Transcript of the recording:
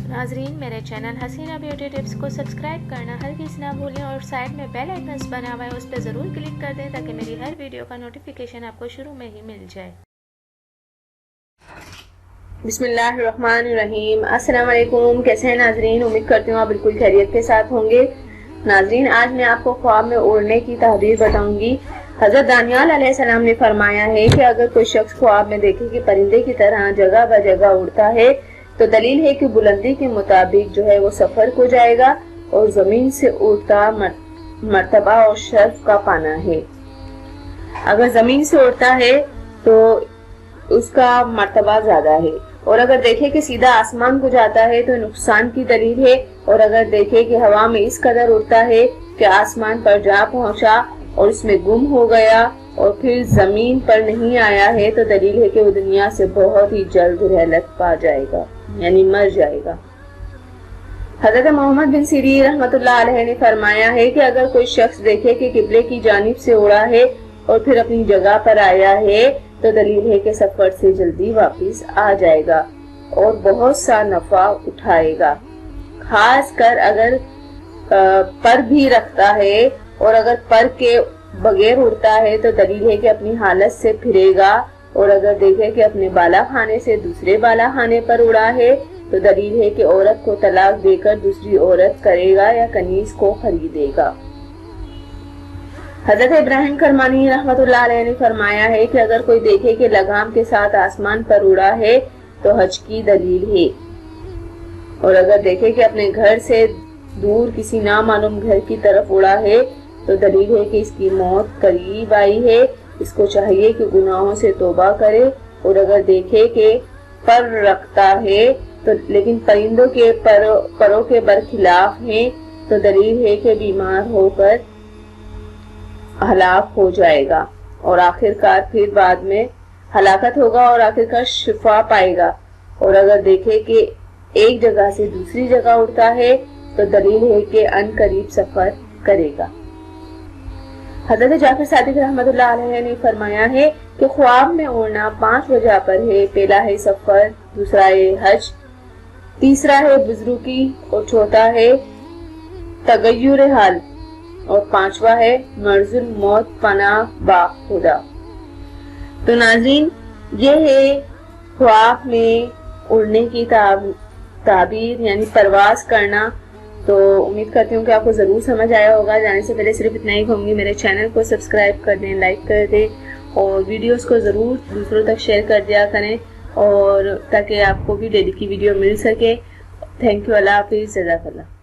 नाज़रीन, मेरे चैनल हसीना beauty tips को सब्सक्राइब करना हरगिज़ ना भूलें और साइड में बेल आइकन्स बना हुआ है उस पर ज़रूर क्लिक कर दें ताकि मेरी हर वीडियो का नोटिफिकेशन आपको शुरू में ही मिल जाए। बिस्मिल्लाहिर्रहमानिर्रहीम। अस्सलाम वालेकुम। कैसे हैं नाजरीन? उम्मीद करती हूँ आप बिल्कुल खैरियत के साथ होंगे। नाजरीन, आज मैं आपको ख्वाब में उड़ने की तहरीर बताऊंगी। हज़रत दानियाल अलैहिस्सलाम ने फरमाया है कि अगर कोई शख्स ख्वाब में देखे कि परिंदे की तरह जगह ब जगह उड़ता है तो दलील है कि बुलंदी के मुताबिक जो है वो सफर को जाएगा और जमीन से उड़ता मर्तबा और शर्फ का पाना है। अगर जमीन से उड़ता है तो उसका मर्तबा ज्यादा है, और अगर देखे कि सीधा आसमान को जाता है तो नुकसान की दलील है, और अगर देखे कि हवा में इस कदर उड़ता है कि आसमान पर जा पहुंचा और इसमें गुम हो गया और फिर जमीन पर नहीं आया है तो दलील है कि वो दुनिया से बहुत ही जल्द रहलत पा जाएगा, यानी मर जाएगा। हजरत मोहम्मद बिन सीरीन रहमतुल्लाह अलैहि ने फरमाया है कि अगर कोई शख्स देखे कि किबले की जानिब से उड़ा है और फिर अपनी जगह पर आया है तो दलील है कि सफर से जल्दी वापस आ जाएगा और बहुत सा नफा उठाएगा। खास कर अगर पर भी रखता है और अगर पर के बगैर उड़ता है तो दलील है कि अपनी हालत से फिरेगा, और अगर देखे कि अपने बाला खाने से दूसरे बाला खाने पर उड़ा है तो दलील है कि औरत को तलाक देकर दूसरी औरत करेगा या कनीज को खरीदेगा। हजरत इब्राहिम करमानी रहमतुल्लाह अलैहि ने फरमाया है कि अगर कोई देखे कि लगाम के साथ आसमान पर उड़ा है तो हज की दलील है, और अगर देखे कि अपने घर से दूर किसी नामालूम घर की तरफ उड़ा है तो दलील है कि इसकी मौत करीब आई है, इसको चाहिए कि गुनाहों से तौबा करे। और अगर देखे कि पर रखता है तो लेकिन परिंदों के परों के बरखिलाफ हैं तो दलील है कि बीमार होकर हलाक हो जाएगा और आखिरकार फिर बाद में हलाकत होगा और आखिरकार शिफा पाएगा। और अगर देखे कि एक जगह से दूसरी जगह उड़ता है तो दलील है कि अनकरीब सफर करेगा। हजरत जाफर सादिक रहमतुल्लाह अलैहि ने फरमाया है कि ख्वाब में उड़ना 5 वजह पर है। पहला है सफर, दूसरा है हज, तीसरा है बुजुर्गी और चौथा है तगय्युर हाल और 5वां है मर्जुल मौत पना बा खुदा। तो नाज़रीन, ये है ख्वाब में उड़ने की ताबीर यानी परवाज करना। तो उम्मीद करती हूँ कि आपको ज़रूर समझ आया होगा। जाने से पहले सिर्फ इतना ही कहूँगी, मेरे चैनल को सब्सक्राइब कर दें, लाइक कर दें और वीडियोस को ज़रूर दूसरों तक शेयर कर दिया करें और ताकि आपको भी डेली की वीडियो मिल सके। Thank you. अल्लाह हाफिज़। जज़ाकल्लाह।